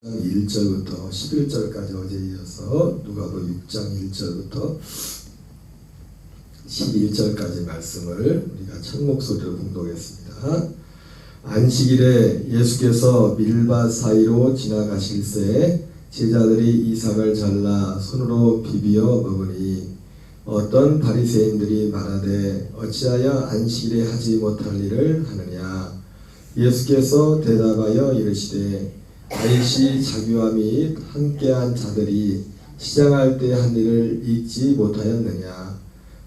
1절부터 11절까지 어제 이어서 누가복음 6장 1절부터 11절까지 말씀을 우리가 첫 목소리로 봉독했습니다. 안식일에 예수께서 밀밭 사이로 지나가실새 제자들이 이삭을 잘라 손으로 비비어 먹으니 어떤 바리새인들이 말하되 어찌하여 안식일에 하지 못할 일을 하느냐. 예수께서 대답하여 이르시되 다윗이 자기와 및 함께한 자들이 시장할 때 한 일을 잊지 못하였느냐.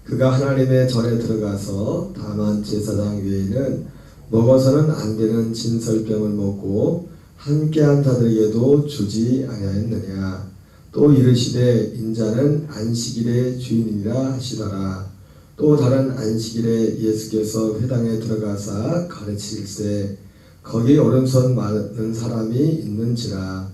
그가 하나님의 전에 들어가서 다만 제사장 외에는 먹어서는 안 되는 진설병을 먹고 함께한 자들에게도 주지 아니하였느냐. 또 이르시되 인자는 안식일의 주인이라 하시더라. 또 다른 안식일에 예수께서 회당에 들어가사 가르치실세 거기 오른손 많은 사람이 있는지라.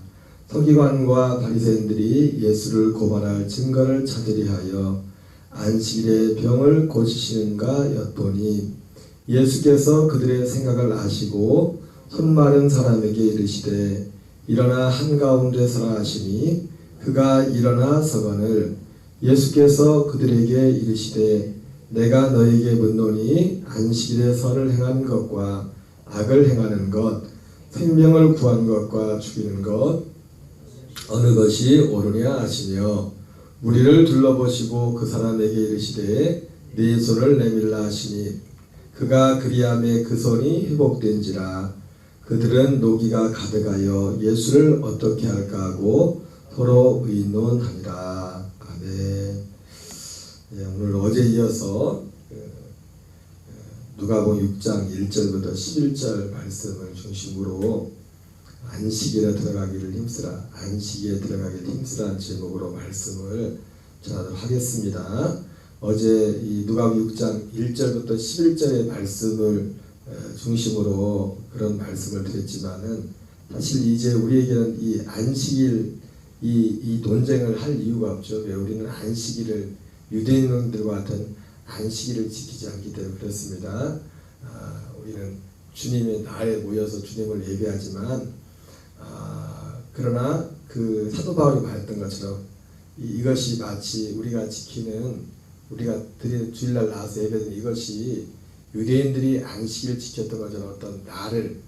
서기관과 바리새인들이 예수를 고발할 증거를 찾으려 하여 안식일에 병을 고치시는가 엿보니 예수께서 그들의 생각을 아시고 손 마른 사람에게 이르시되 일어나 한가운데 서라 하시니 그가 일어나 서거늘 예수께서 그들에게 이르시되 내가 너에게 묻노니 안식일에 선을 행한 것과 악을 행하는 것, 생명을 구한 것과 죽이는 것 어느 것이 옳으냐 하시며 무리를 둘러보시고 그 사람에게 이르시되 네 손을 내밀라 하시니 그가 그리함에 그 손이 회복된지라. 그들은 노기가 가득하여 예수를 어떻게 할까 하고 서로 의논하니라. 아멘. 오늘 어제 이어서 누가복음 6장 1절부터 11절 말씀을 중심으로 안식일에 들어가기를 힘쓰라, 안식일에 들어가기를 힘쓰라는 제목으로 말씀을 전하도록 하겠습니다. 어제 이 누가복음 6장 1절부터 11절의 말씀을 중심으로 그런 말씀을 드렸지만은 사실 이제 우리에게는 이 안식일 이 논쟁을 할 이유가 없죠. 왜 우리는 안식일을 유대인들과 같은 안식일을 지키지 않기 때문에 그렇습니다. 우리는 주님의 날에 모여서 주님을 예배하지만 그러나 그 사도 바울이 말했던 것처럼 이것이 마치 우리가 지키는 우리가 드리는 주일날 나와서 예배드리는 이것이 유대인들이 안식일을 지켰던 것처럼 어떤 날을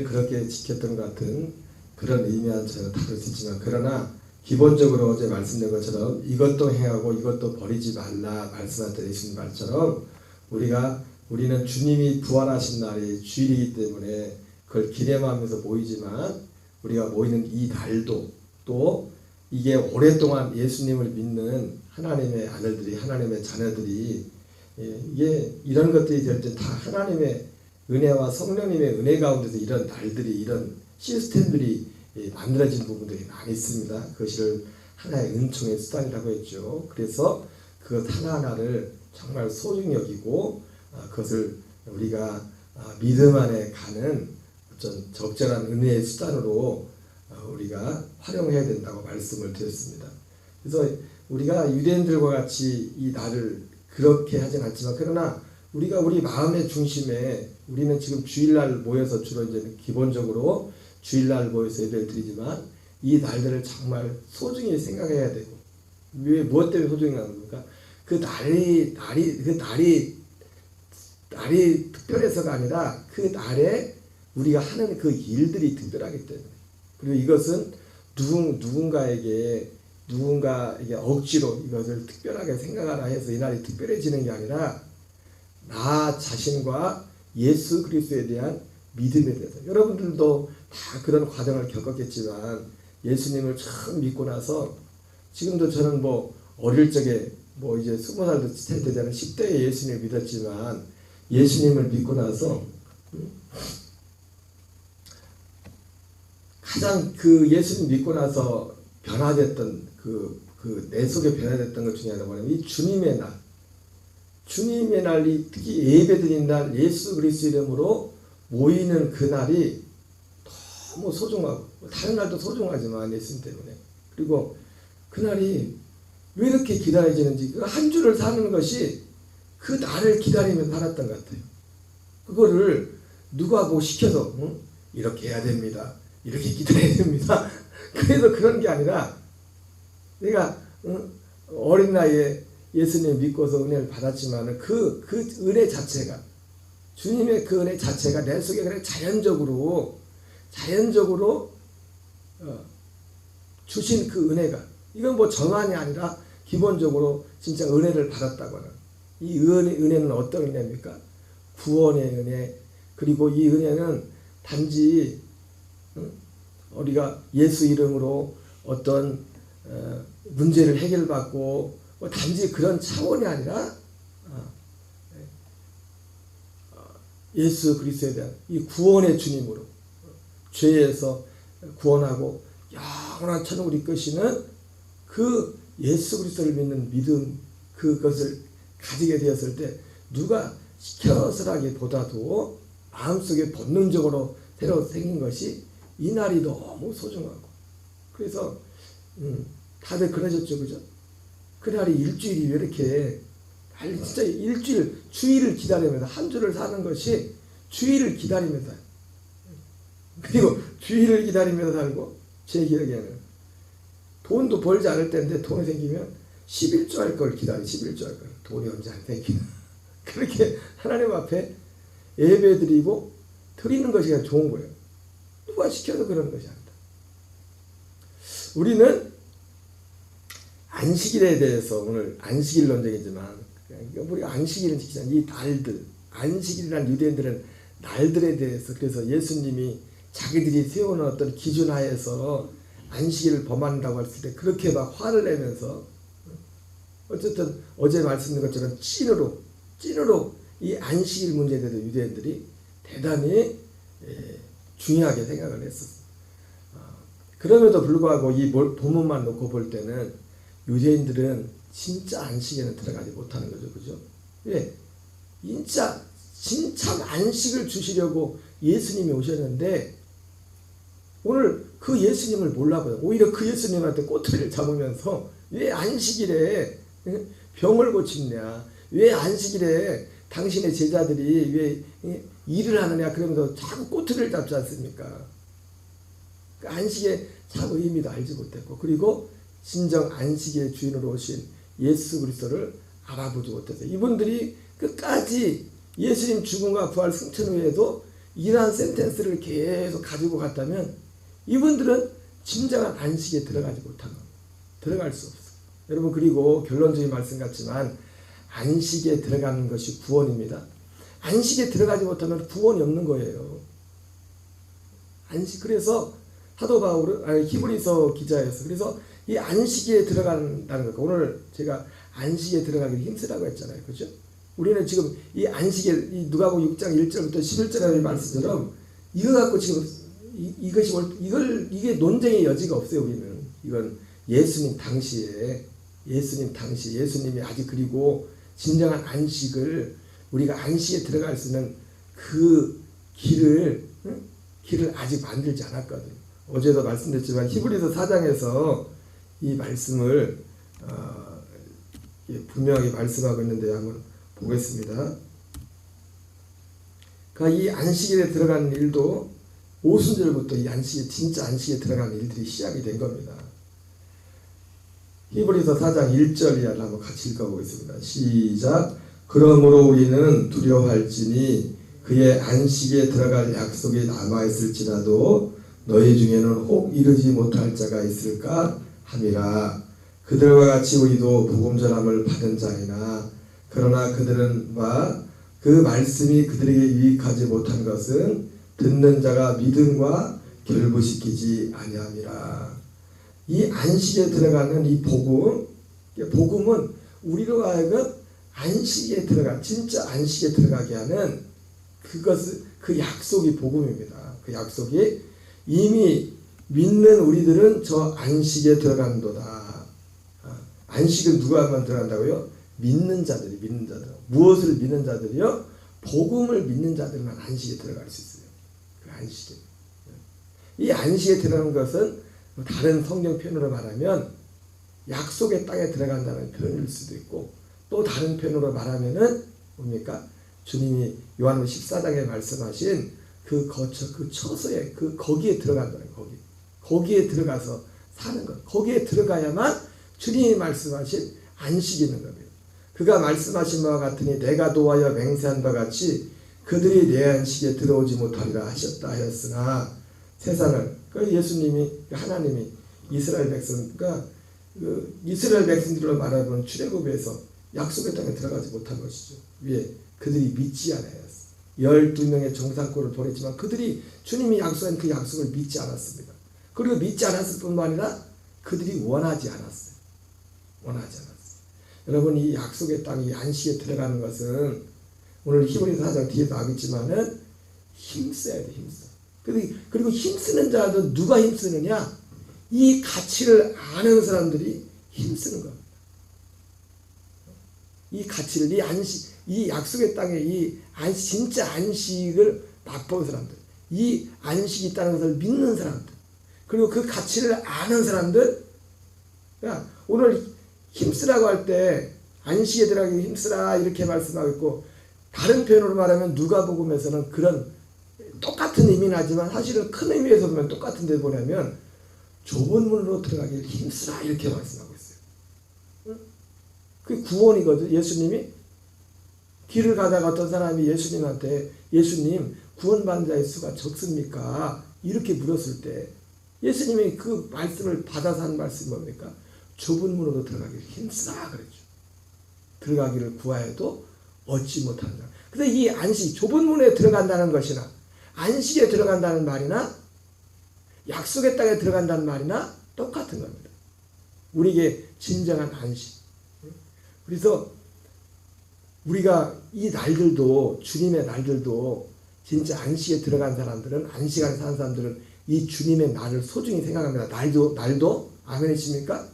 그렇게 지켰던 것 같은 그런 의미와는 전혀 다를 수 있지만 그러나 기본적으로 어제 말씀드린 것처럼 이것도 행하고 이것도 버리지 말라 말씀하셨던 예수님 말처럼 우리는 주님이 부활하신 날이 주일이기 때문에 그걸 기념하면서 모이지만 우리가 모이는 이 날도 또 이게 오랫동안 예수님을 믿는 하나님의 아들들이 하나님의 자녀들이 이게 이런 것들이 될 때 다 하나님의 은혜와 성령님의 은혜 가운데서 이런 날들이 이런 시스템들이 만들어진 부분들이 많이 있습니다. 그것을 하나의 은총의 수단이라고 했죠. 그래서 그것 하나하나를 정말 소중히 여기고 그것을 우리가 믿음 안에 가는 어떤 적절한 은혜의 수단으로 우리가 활용해야 된다고 말씀을 드렸습니다. 그래서 우리가 유대인들과 같이 이 날을 그렇게 하진 않지만 그러나 우리가 우리 마음의 중심에 우리는 지금 주일날 모여서 주로 이제 기본적으로 주일날 모여서 예배를 드리지만 이 날들을 정말 소중히 생각해야 되고 왜 무엇 때문에 소중히 하는 겁니까? 그 날이 특별해서가 아니라 그 날에 우리가 하는 그 일들이 특별하기 때문에 그리고 이것은 누군가에게 억지로 이것을 특별하게 생각하라 해서 이 날이 특별해지는 게 아니라 나 자신과 예수 그리스도에 대한 믿음에 대해서 여러분들도 다 그런 과정을 겪었겠지만 예수님을 처음 믿고 나서 지금도 저는 어릴 적에 이제 20살도 되는 10대에 예수님을 믿었지만 예수님을 믿고 나서 가장 그 예수님 믿고 나서 변화됐던 내 속에 변화됐던 것 중에 하나가 뭐냐면 이 주님의 날이 특히 예배드린 날 예수 그리스도 이름으로 모이는 그 날이 너무 소중하고 다른 날도 소중하지만 예수님 때문에 그리고 그 날이 왜 이렇게 기다려지는지 그 한 주를 사는 것이 그 날을 기다리면서 살았던 것 같아요. 그거를 누가 시켜서 이렇게 해야 됩니다. 이렇게 기다려야 됩니다. 그래서 그런 게 아니라 내가 어린 나이에 예수님 믿고서 은혜를 받았지만 그 은혜 자체가 주님의 그 은혜 자체가 내 속에 그냥 자연적으로 주신 그 은혜가 이건 뭐 정한이 아니라 기본적으로 진짜 은혜를 받았다거나 이 은혜는 어떤 은혜입니까? 구원의 은혜. 그리고 이 은혜는 단지 우리가 예수 이름으로 어떤 문제를 해결받고 단지 그런 차원이 아니라 예수 그리스도에 대한 이 구원의 주님으로 죄에서 구원하고 영원한 천국을 이끄시는 그 예수 그리스도를 믿는 믿음 그것을 가지게 되었을 때 누가 시켜서라기보다도 마음속에 본능적으로 새로 생긴 것이 이 날이 너무 소중하고 그래서 다들 그러셨죠, 그죠? 그 날이 일주일이 왜 이렇게 빨리 진짜 일주일 주일을 기다리면서 한 주를 사는 것이 주일을 기다리면서 그리고 주일을 기다리면서 살고 제 기억에는 돈도 벌지 않을 때인데 돈이 생기면 11조 할 걸 기다려 11조 할 걸 돈이 언제 안 생기나 그렇게 하나님 앞에 예배드리고 드리는 것이 좋은 거예요. 누가 시켜서 그런 것이 아니다. 우리는 안식일에 대해서 오늘 안식일 논쟁이지만 우리가 안식일은 지키잖아요. 이 날들 안식일이란 유대인들은 날들에 대해서 그래서 예수님이 자기들이 세우는 어떤 기준 하에서 안식일을 범한다고 했을 때 그렇게 막 화를 내면서 어쨌든 어제 말씀드린 것처럼 찐으로 이 안식일 문제에 대해서 유대인들이 대단히 중요하게 생각을 했었어요. 그럼에도 불구하고 이 본문만 놓고 볼 때는 유대인들은 진짜 안식에는 들어가지 못하는 거죠. 그죠? 왜? 진짜 안식을 주시려고 예수님이 오셨는데 오늘 그 예수님을 몰라봐요. 오히려 그 예수님한테 꼬투리를 잡으면서 왜 안식일에 병을 고치냐? 왜 안식일에 당신의 제자들이 왜 일을 하느냐? 그러면서 자꾸 꼬투리를 잡지 않습니까? 그 안식의 참 의미도 알지 못했고 그리고 진정 안식의 주인으로 오신 예수 그리스도를 알아보지 못했어요. 이분들이 끝까지 예수님 죽음과 부활 승천 후에도 이러한 센텐스를 계속 가지고 갔다면 이분들은 진정한 안식에 들어가지 못한 겁니다. 들어갈 수 없어요. 여러분 그리고 결론적인 말씀 같지만 안식에 들어가는 것이 구원입니다. 안식에 들어가지 못하면 구원이 없는 거예요. 안식 그래서 사도 바울은 히브리서 기자였어. 그래서 이 안식에 들어간다는 거. 오늘 제가 안식에 들어가기 힘쓰라고 했잖아요. 그죠? 우리는 지금 이 안식에 이 누가복음 6장 1절부터 11절의 말씀처럼 이거 갖고 지금 이게 논쟁의 여지가 없어요. 우리는 이건 예수님 당시에 예수님이 아직 그리고 진정한 안식을 우리가 안식에 들어갈 수 있는 그 길을 아직 만들지 않았거든요. 어제도 말씀드렸지만 히브리서 4장에서 이 말씀을 분명하게 말씀하고 있는데 한번 보겠습니다. 그러니까 이 안식일에 들어가는 일도 오순절부터 이 진짜 안식에 들어가는 일들이 시작이 된 겁니다. 히브리서 4장 1절이야 한번 같이 읽어보겠습니다. 시작. 그러므로 우리는 두려워할지니 그의 안식에 들어갈 약속이 남아있을지라도 너희 중에는 혹 이르지 못할 자가 있을까 함이라. 그들과 같이 우리도 복음 전함을 받은 자이나 그러나 그들은 그 말씀이 그들에게 유익하지 못한 것은 듣는 자가 믿음과 결부시키지 아니함이라. 이 안식에 들어가는 이 복음은 우리로 하여금 안식에 진짜 안식에 들어가게 하는 그 약속이 복음입니다. 그 약속이 이미 믿는 우리들은 저 안식에 들어간도다. 안식은 누가 들어간다고요? 믿는 자들. 무엇을 믿는 자들이요? 복음을 믿는 자들만 안식에 들어갈 수 있어요. 그 안식에. 이 안식에 들어가는 것은 다른 성경 표현으로 말하면 약속의 땅에 들어간다는 표현일 수도 있고 또 다른 표현으로 말하면은 뭡니까? 주님이 요한복음 14장에 말씀하신 그 거처, 그 처소에, 거기에 들어간다는 거예요. 거기에 들어가서 사는 것. 거기에 들어가야만 주님이 말씀하신 안식이 있는 겁니다. 그가 말씀하신 바와 같으니 내가 노하여 맹세한 바 같이 그들이 내 안식에 들어오지 못하리라 하셨다 하였으나 세상을, 예수님이, 하나님이 이스라엘 백성, 이스라엘 백성들로 말하면 출애굽에서 약속의 땅에 들어가지 못한 것이죠. 왜? 그들이 믿지 않아요. 12명의 정상권을 보냈지만 그들이 주님이 약속한 그 약속을 믿지 않았습니다. 그리고 믿지 않았을 뿐만 아니라 그들이 원하지 않았어요. 여러분, 이 약속의 땅, 이 안식에 들어가는 것은 오늘 히브리서 4장 뒤에도 나오겠지만은 힘써야 돼, 힘써. 그리고 힘쓰는 자도 누가 힘쓰느냐? 이 가치를 아는 사람들이 힘쓰는 겁니다. 이 가치를, 이 안식, 이 약속의 땅에 이 진짜 안식을 맛본 사람들, 이 안식이 있다는 것을 믿는 사람들, 그리고 그 가치를 아는 사람들, 오늘 힘쓰라고 할 때 안식에 들어가기 힘쓰라 이렇게 말씀하고 있고, 다른 표현으로 말하면 누가복음에서는 그런 똑같은 의미는 하지만 사실은 큰 의미에서 보면 똑같은 데 보냐면 좁은 문으로 들어가기 힘쓰라 이렇게 말씀하고 있어요. 그게 구원이거든. 예수님이 길을 가다가 어떤 사람이 예수님한테 예수님 구원받는 자의 수가 적습니까? 이렇게 물었을 때 예수님이 그 말씀을 받아서 한 말씀이 뭡니까? 좁은 문으로 들어가기를 힘쓰라 그랬죠. 들어가기를 구하여도 얻지 못한다. 근데 이 안식, 좁은 문에 들어간다는 것이나 안식에 들어간다는 말이나 약속의 땅에 들어간다는 말이나 똑같은 겁니다. 우리에게 진정한 안식. 그래서 우리가 이 날들도, 주님의 날들도 진짜 안식에 들어간 사람들은, 안식 안에 사는 사람들은 이 주님의 날을 소중히 생각합니다. 날도 아멘이십니까?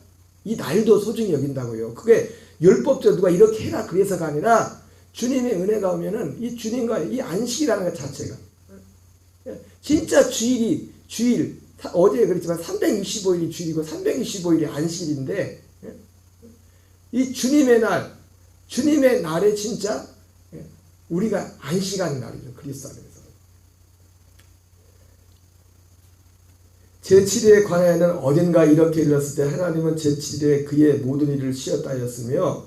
이 날도 소중히 여긴다고요. 그게 율법대로 누가 이렇게 해라 그래서가 아니라 주님의 은혜가 오면은 이 주님과 이 안식이라는 것 자체가 진짜 주일 어제 그랬지만 365일이 주일이고 365일이 안식일인데 이 주님의 날에 진짜 우리가 안식하는 날이죠. 그리스도 안에서. 제7일에 관하여는 어딘가 이렇게 일렀을 때 하나님은 제7일에 그의 모든 일을 쉬었다 하였으며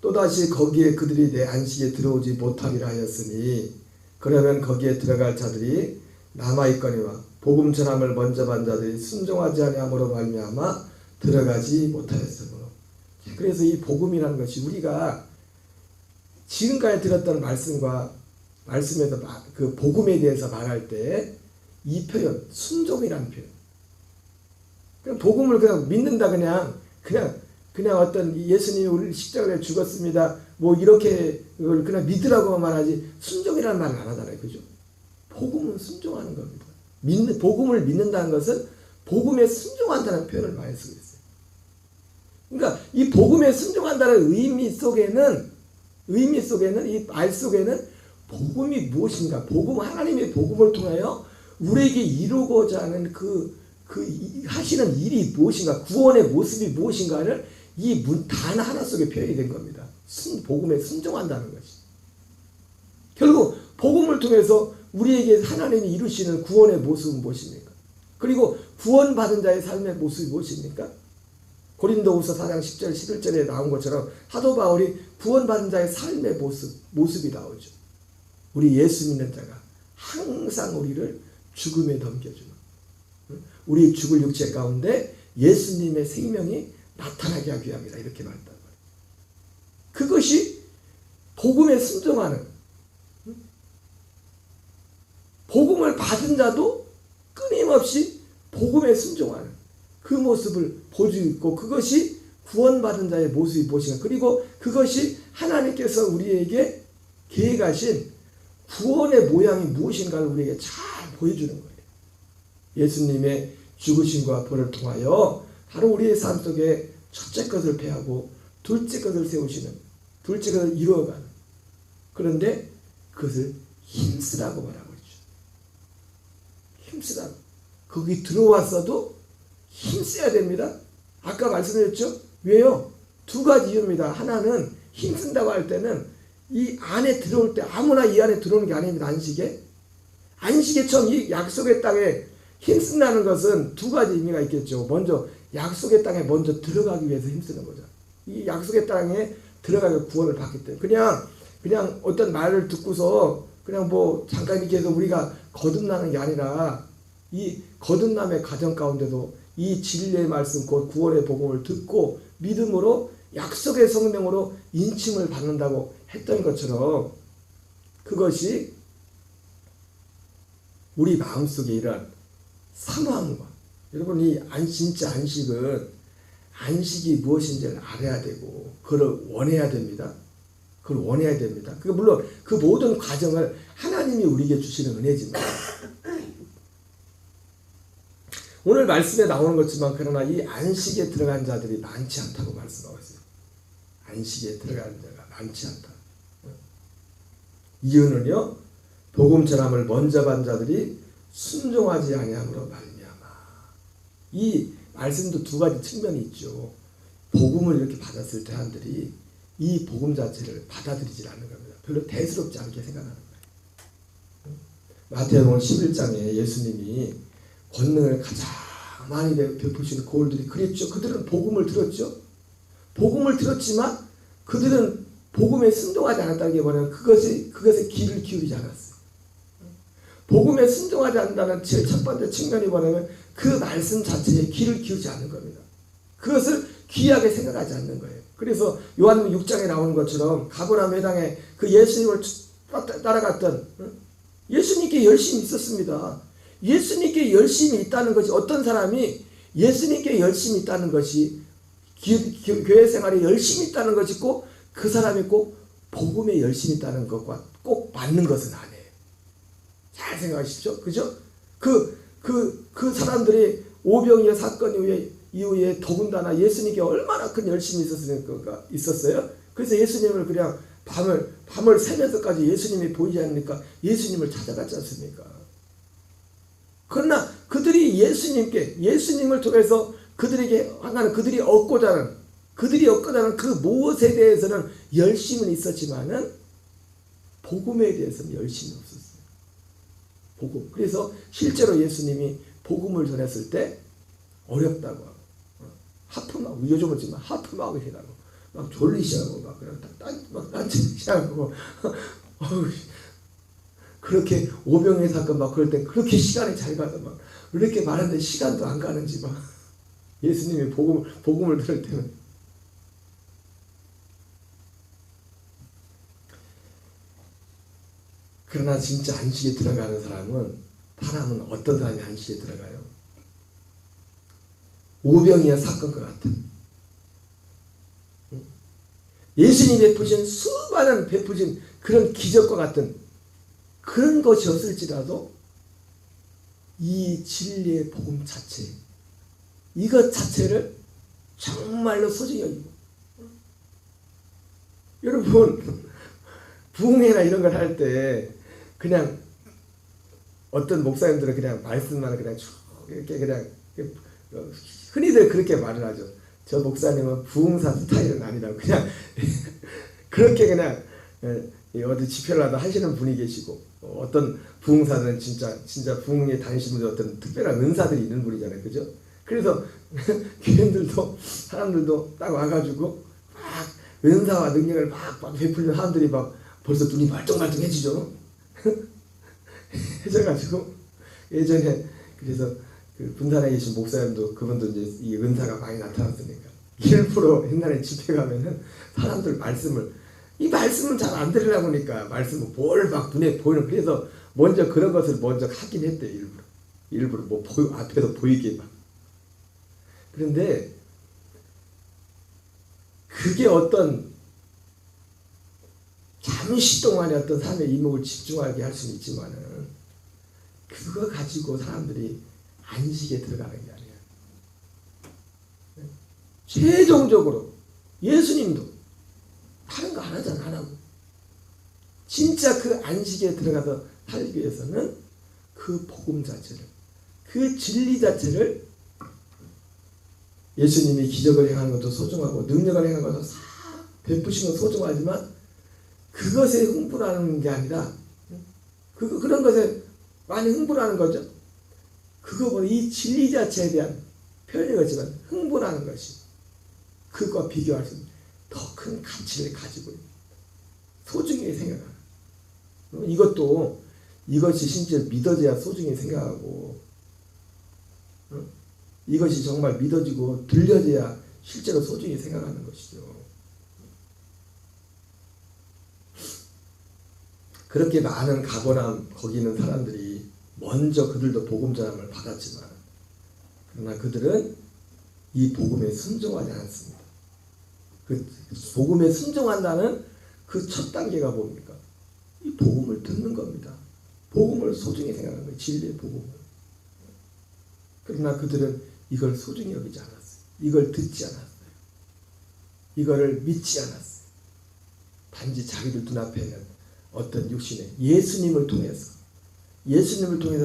또다시 거기에 그들이 내 안식에 들어오지 못하리라 하였으니 그러면 거기에 들어갈 자들이 남아있거니와 복음 전함을 먼저 받은 자들이 순종하지 아니함으로 말미암아 들어가지 못하였으므로. 그래서 이 복음이라는 것이 우리가 지금까지 들었던 말씀에서 그 복음에 대해서 말할 때 이 표현, 순종이라는 표현. 그냥 복음을 그냥 믿는다, 그냥 어떤 예수님이 우리를 십자가에 죽었습니다. 뭐 이렇게 그걸 그냥 믿으라고만 말하지 순종이라는 말을 안 하잖아요. 그죠? 복음은 순종하는 겁니다. 복음을 믿는다는 것은 복음에 순종한다는 표현을 많이 쓰고 있어요. 그러니까 이 복음에 순종한다는 의미 속에는 이 말 속에는 복음이 무엇인가, 하나님의 복음을 통하여 우리에게 이루고자 하는 하시는 일이 무엇인가, 구원의 모습이 무엇인가를 이 단 하나 속에 표현이 된 겁니다. 복음에 순종한다는 것이. 결국 복음을 통해서 우리에게 하나님이 이루시는 구원의 모습은 무엇입니까? 그리고 구원받은 자의 삶의 모습이 무엇입니까? 고린도후서 4장 10절 11절에 나온 것처럼 사도 바울이 구원받은 자의 삶의 모습이 나오죠. 우리 예수 믿는 자가 항상 우리를 죽음에 넘겨주는, 우리 죽을 육체 가운데 예수님의 생명이 나타나게 하기 위함이다 이렇게 말했단 말이에요. 그것이 복음에 순종하는, 복음을 받은 자도 끊임없이 복음에 순종하는 그 모습을 보여주고 있고, 그것이 구원받은 자의 모습이 무엇인가, 그리고 그것이 하나님께서 우리에게 계획하신 구원의 모양이 무엇인가를 우리에게 잘 보여주는 거예요. 예수님의 죽으심과 부활을 통하여 바로 우리의 삶 속에 첫째 것을 패하고 둘째 것을 세우시는, 둘째 것을 이루어가는, 그런데 그것을 힘쓰라고 말하고 있죠. 힘쓰라고. 거기 들어왔어도 힘써야 됩니다. 아까 말씀드렸죠? 왜요? 두 가지 이유입니다. 하나는 힘쓴다고 할 때는 이 안에 들어올 때 아무나 이 안에 들어오는 게 아닙니다. 안식에 안식에 처음 이 약속의 땅에 힘쓴다는 것은 두 가지 의미가 있겠죠. 먼저 약속의 땅에 먼저 들어가기 위해서 힘쓰는 거죠. 이 약속의 땅에 들어가서 구원을 받기 때문에 그냥 어떤 말을 듣고서 그냥 뭐 잠깐 이렇게 해서 우리가 거듭나는 게 아니라 이 거듭남의 과정 가운데도 이 진리의 말씀 곧 구원의 복음을 듣고 믿음으로 약속의 성령으로 인침을 받는다고 했던 것처럼 그것이 우리 마음속에 이런 사모함과 여러분 이 진짜 안식이 무엇인지를 알아야 되고 그걸 원해야 됩니다. 그걸 원해야 됩니다. 물론 그 모든 과정을 하나님이 우리에게 주시는 은혜지만 오늘 말씀에 나오는 것지만 그러나 이 안식에 들어간 자들이 많지 않다고 말씀하고 있어요. 안식에 들어간 자가 많지 않다. 이유는요. 복음 전함을 먼저 받은 자들이 순종하지 아니함으로 말미암아. 이 말씀도 두 가지 측면이 있죠. 복음을 이렇게 받았을 때 사람들이 이 복음 자체를 받아들이지 않는 겁니다. 별로 대수롭지 않게 생각하는 거예요. 마태복음 11장에 예수님이 권능을 가장 많이 베푸시는 고을들이 그랬죠. 그들은 복음을 들었죠. 복음을 들었지만 그들은 복음에 순종하지 않았다는 말은 그것에 귀를 기울이지 않았어요. 복음에 순종하지 않는다는 제일 첫 번째 측면이 뭐냐면 그 말씀 자체에 귀를 기울이지 않는 겁니다. 그것을 귀하게 생각하지 않는 거예요. 그래서 요한복음 6장에 나오는 것처럼 가버나움 회당에 그 예수님을 따라갔던 예수님께 열심이 있었습니다. 예수님께 열심이 있다는 것이 어떤 사람이 예수님께 열심이 있다는 것이 교회 생활에 열심이 있다는 것이 꼭 그 사람이 꼭 복음에 열심이 있다는 것과 꼭 맞는 것은 아니에요. 잘 생각하십시오. 그죠? 그 사람들이 오병이어 사건 이후에 더군다나 예수님께 얼마나 큰 열심이 있었어요. 그래서 예수님을 그냥 밤을 새면서까지 예수님이 보이지 않으니까 예수님을 찾아갔지 않습니까? 그러나 그들이 예수님을 통해서 그들에게 하나는 그들이 얻고자 하는 그 무엇에 대해서는 열심은 있었지만은 복음에 대해서는 열심이 없었어요. 복음. 그래서 실제로 예수님이 복음을 전했을 때 어렵다고 하품하고 요즘은 지금 하품하고 시작하고 막 졸리시하고 막 그냥 막 딴짓 시작하고 그렇게 오병이어 사건 막 그럴 때 그렇게 시간이 잘 가서 막 이렇게 말하는데 시간도 안 가는지 막 예수님이 복음을 들을 때는 그러나 진짜 안식에 들어가는 사람은 어떤 사람이 안식에 들어가요? 오병이어 사건과 같은 예수님이 베푸신 수많은 베푸신 그런 기적과 같은 그런 것이 없을지라도 이 진리의 복음 자체 이것 자체를 정말로 소중히 여기고 여러분 부흥회나 이런 걸 할 때 그냥 어떤 목사님들은 그냥 말씀만 그냥 쭉 이렇게 그냥 흔히들 그렇게 말을 하죠. 저 목사님은 부흥사 스타일은 아니라고 그냥 그렇게 그냥 어디 집회를 하다 하시는 분이 계시고 어떤 부흥사는 진짜 부흥에 다니시는 분들 어떤 특별한 은사들이 있는 분이잖아요. 그죠? 그래서 교인들도 사람들도 딱 와가지고 막 은사와 능력을 막 베풀는 사람들이 막 벌써 눈이 말똥말똥해지죠. 해져가지고 예전에 그래서 그 분산에 계신 목사님도 그분도 이제 이 은사가 많이 나타났으니까 일부러 옛날에 집회 가면은 사람들 말씀을 잘 안 들으려고 하니까 말씀을 뭘 막 눈에 보이는 그래서 먼저 그런 것을 먼저 하긴 했대요. 일부러 뭐 앞에서 보이게 막. 그런데 그게 어떤 잠시 동안의 어떤 삶의 이목을 집중하게 할 수는 있지만은 그거 가지고 사람들이 안식에 들어가는 게 아니에요. 최종적으로 예수님도 다른 거 안 하잖아. 안 하고 진짜 그 안식에 들어가서 살기 위해서는 그 복음 자체를 그 진리 자체를 예수님이 기적을 행하는 것도 소중하고 능력을 행하는 것도 베푸시는 것도 소중하지만 그것에 흥분하는 게 아니라 그런 것에 많이 흥분하는 거죠. 그거보다 이 진리 자체에 대한 표현이 그렇지만 흥분하는 것이 그것과 비교할 수 있는 더 큰 가치를 가지고 있는 소중히 생각하는 이것도 이것이 진짜 믿어져야 소중히 생각하고 이것이 정말 믿어지고 들려져야 실제로 소중히 생각하는 것이죠. 그렇게 많은 가버나움 거기 있는 사람들이 먼저 그들도 복음 전함을 받았지만 그러나 그들은 이 복음에 순종하지 않았습니다. 그 복음에 순종한다는 그 첫 단계가 뭡니까? 이 복음을 듣는 겁니다. 복음을 소중히 생각하는 거예요. 진리의 복음을. 그러나 그들은 이걸 소중히 여기지 않았어요. 이걸 듣지 않았어요. 이거를 믿지 않았어요. 단지 자기들 눈앞에 있는 어떤 육신의 예수님을 통해서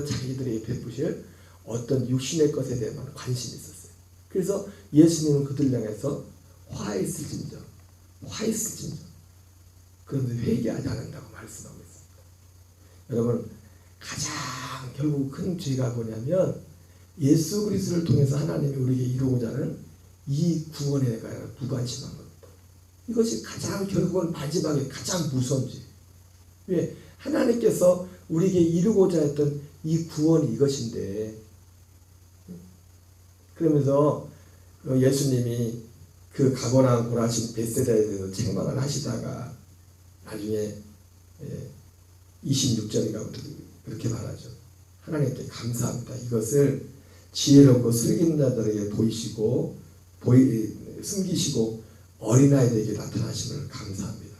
자기들에게 베푸실 어떤 육신의 것에 대한 관심이 있었어요. 그래서 예수님은 그들 향해서 화했을진저 그런데 회개하지 않는다고 말씀하고 있습니다. 여러분 가장 결국 큰 죄가 뭐냐면 예수 그리스도를 통해서 하나님이 우리에게 이루고자 하는 이 구원에 대하여 무관심한 겁니다. 이것이 가장 결국은 마지막에 가장 무서운 죄. 왜? 하나님께서 우리에게 이루고자 했던 이 구원이 이것인데 그러면서 예수님이 그 가버나움 고라신 벳세다에 대해서 책망을 하시다가 나중에 26절인가 그렇게 말하죠. 하나님께 감사합니다. 이것을 지혜롭고 슬기는 자들에게 보이시고 숨기시고 어린아이들에게 나타나심을 감사합니다.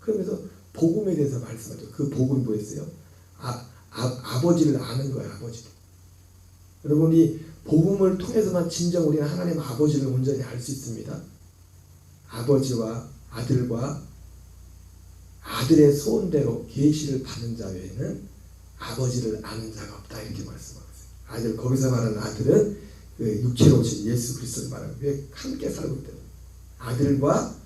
그러면서 복음에 대해서 말씀하죠. 그 복음이 뭐였어요? 아버지를 아는 거예요. 아버지를. 여러분이 복음을 통해서만 진정 우리는 하나님 아버지를 온전히 알 수 있습니다. 아버지와 아들과 아들의 소원대로 계시를 받는 자 외에는 아버지를 아는 자가 없다 이렇게 말씀하고 있어요. 아들 거기서 말하는 아들은 그 육체로 오신 예수 그리스도를 말하는 왜 함께 살고 있다. 아들과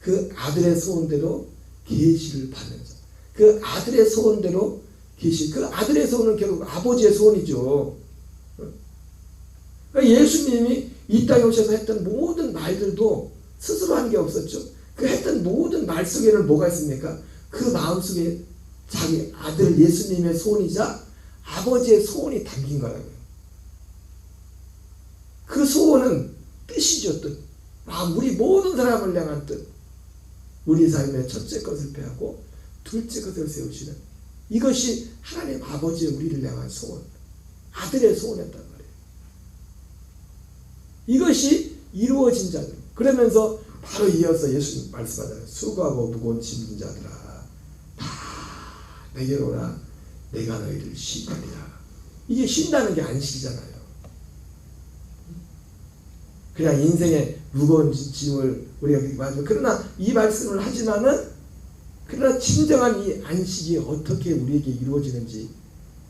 그 아들의 소원대로 계시를 받는 자. 그 아들의 소원대로 계시. 그 아들의 소원은 결국 아버지의 소원이죠. 그러니까 예수님이 이 땅에 오셔서 했던 모든 말들도 스스로 한 게 없었죠. 그 했던 모든 말 속에는 뭐가 있습니까? 그 마음속에 자기 아들 예수님의 소원이자 아버지의 소원이 담긴 거라고요. 그 소원은 뜻이죠. 뜻. 우리 모든 사람을 향한 뜻. 우리 삶의 첫째 것을 배하고 둘째 것을 세우시는 이것이 하나님 아버지의 우리를 향한 소원. 아들의 소원이었단 말이에요. 이것이 이루어진 자들. 그러면서 바로 이어서 예수님 말씀하잖아요. 수고하고 무거운 짐진 자들아 다 내게로 오라 내가 너희를 쉬게 하리라. 이게 쉰다는 게 안식이잖아요. 그냥 인생의 무거운 짐을 우리가 그렇게 말하죠. 그러나 이 말씀을 하지만은 그러나 진정한 이 안식이 어떻게 우리에게 이루어지는지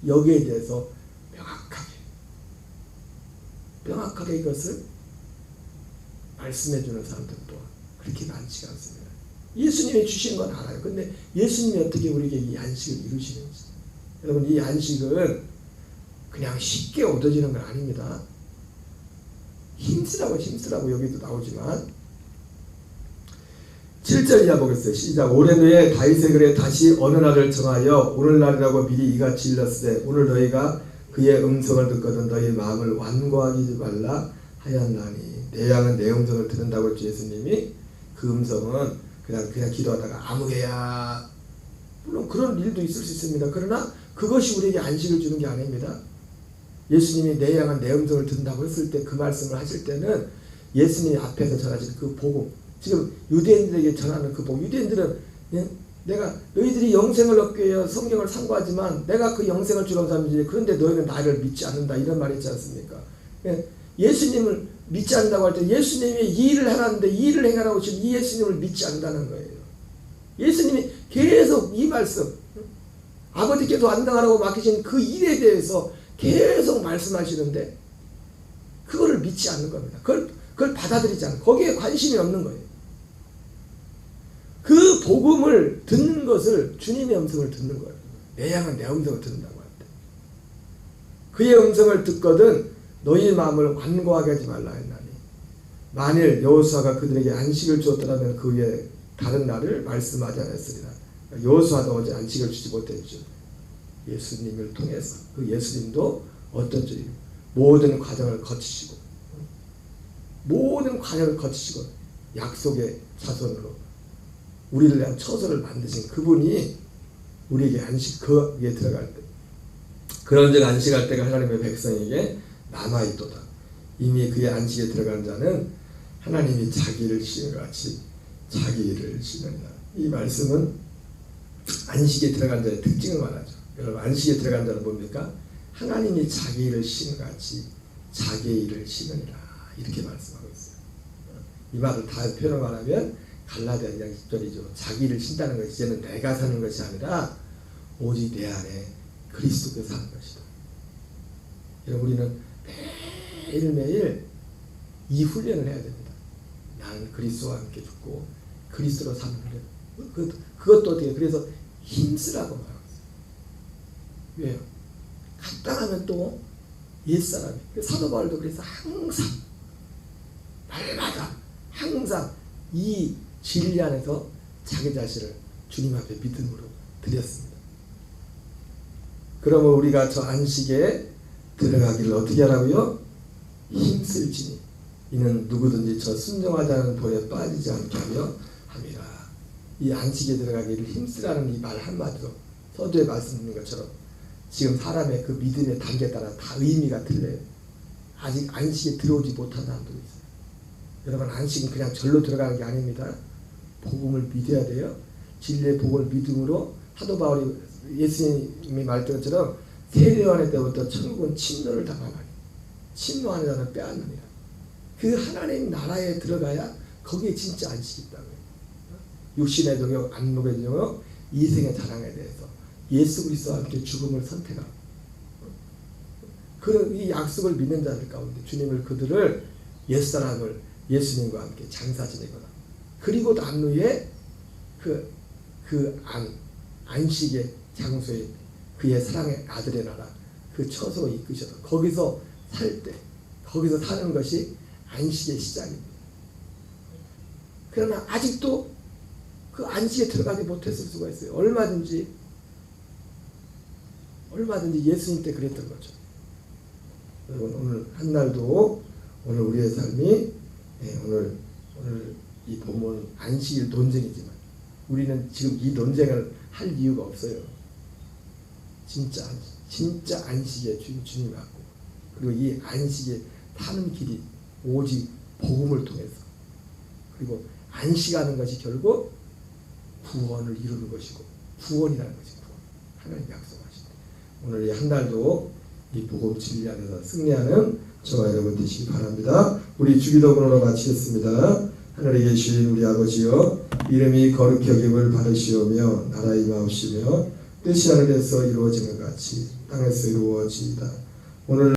여기에 대해서 명확하게 이것을 말씀해 주는 사람들은 또한 그렇게 많지가 않습니다. 예수님이 주신 건 알아요. 근데 예수님이 어떻게 우리에게 이 안식을 이루시는지. 여러분 이 안식은 그냥 쉽게 얻어지는 건 아닙니다. 힘쓰라고 여기도 나오지만 7절 이하 보겠어요. 시작. 오랜 후에 다윗의 글에 다시 어느 날을 정하여 오늘날이라고 미리 이같이 일렀으되 오늘 너희가 그의 음성을 듣거든 너희 마음을 완고하지 말라 하였나니. 내 양은 내 음성을 듣는다고 했죠. 예수님이 그 음성은 그냥 기도하다가 아무개야. 물론 그런 일도 있을 수 있습니다. 그러나 그것이 우리에게 안식을 주는 게 아닙니다. 예수님이 내 양은 내 음성을 듣는다고 했을 때 그 말씀을 하실 때는 예수님이 앞에서 전하신 그 복음, 지금 유대인들에게 전하는 그 복음. 유대인들은 내가 너희들이 영생을 얻기 위해 성경을 상고하지만 내가 그 영생을 주는 사람이지 그런데 너희는 나를 믿지 않는다 이런 말 있지 않습니까? 예수님을 믿지 않는다고 할 때 예수님이 이 일을 하라는데 이 일을 행하라고 하신 이 예수님을 믿지 않는다는 거예요. 예수님이 계속 이 말씀 아버지께서 완당하라고 맡기신 그 일에 대해서 계속 말씀하시는데 그거를 믿지 않는 겁니다. 그걸 받아들이지 않는 거기에 관심이 없는 거예요. 그 복음을 듣는 것을 주님의 음성을 듣는 거예요. 내 양은 내 음성을 듣는다고 할 때. 그의 음성을 듣거든 너희 마음을 완고하게 하지 말라 했나니 만일 여호수아가 그들에게 안식을 주었더라면 그 위에 다른 날을 말씀하지 않았으리라. 여호수아도 어제 안식을 주지 못했죠. 예수님을 통해서 그 예수님도 어떤 줄이 모든 과정을 거치시고 약속의 자손으로 우리를 위한 처소를 만드신 그분이 우리에게 안식 그 위에 들어갈 때 그런즉 안식할 때가 하나님의 백성에게 남아있도다. 이미 그의 안식에 들어간 자는 하나님이 자기를 쉬는 것 같이 자기를 쉬느니라. 이 말씀은 안식에 들어간 자의 특징을 말하죠. 여러분 안식에 들어간 자는 뭡니까? 하나님이 자기 일을 쉬는 것 같이 자기의 일을 쉬느니라 이렇게 말씀하고 있어요. 이 말을 다 표현을 말하면 갈라디아 2장 10절이죠. 자기 일을 쉰다는 것이 이제는 내가 사는 것이 아니라 오직 내 안에 그리스도께서 사는 것이다. 여러분 우리는 매일매일 이 훈련을 해야 됩니다. 나는 그리스도와 함께 죽고 그리스도로 사는 훈련. 그것도 어떻게 그래서 힘쓰라고 말하고 있어요. 왜요? 간단하면 또 옛사람이 사도 바울도 그래서 항상 날마다 항상 이 진리 안에서 자기 자신을 주님 앞에 믿음으로 드렸습니다. 그러면 우리가 저 안식에 들어가기를 어떻게 하라고요? 힘쓸지니 이는 누구든지 저 순종하지 않은 돌에 빠지지 않게 하며 함이라. 이 안식에 들어가기를 힘쓰라는 이 말 한마디로 서두에 말씀드린 것처럼 지금 사람의 그 믿음의 단계에 따라 다 의미가 틀려요. 아직 안식에 들어오지 못한 사람도 있어요. 여러분 안식은 그냥 절로 들어가는 게 아닙니다. 복음을 믿어야 돼요. 진리의 복음을 믿음으로 사도 바울이 예수님이 말했던 것처럼 세례요한의 때부터 천국은 침노를 당하나니 침노하는 자는 빼앗느니라. 그 하나님 나라에 들어가야 거기에 진짜 안식이 있다고요. 육신의 동역, 안목의 동역, 이생의 자랑에 대해서 예수 그리스도와 함께 죽음을 선택하고 그런 이 약속을 믿는 자들 가운데 주님을 그들을 옛사람을 예수님과 함께 장사 지내거나 그리고 난 후에 안식의 장소에 그의 사랑의 아들의 나라 그 처소로 이끄셔서 거기서 살 때 거기서 사는 것이 안식의 시작입니다. 그러나 아직도 그 안식에 들어가지 못했을 수가 있어요. 얼마든지 예수님 때 그랬던 거죠. 여러분 오늘 한 날도 오늘 우리의 삶이 오늘 이 본문 안식일 논쟁이지만 우리는 지금 이 논쟁을 할 이유가 없어요. 진짜 안식의 주님 같고 그리고 이 안식에 타는 길이 오직 복음을 통해서 그리고 안식하는 것이 결국 구원을 이루는 것이고 구원이라는 것이 구원. 하나님 약속하십니다. 오늘 이 한 달도 이 복음 진리 안에서 승리하는 저와 여러분 되시기 바랍니다. 우리 주기도문으로 마치겠습니다. 하늘에 계신 우리 아버지여 이름이 거룩히 여김을 받으시오며 나라 임하옵시며 뜻이 하늘에서 이루어지는 같이 땅에서 이루어지이다. 오늘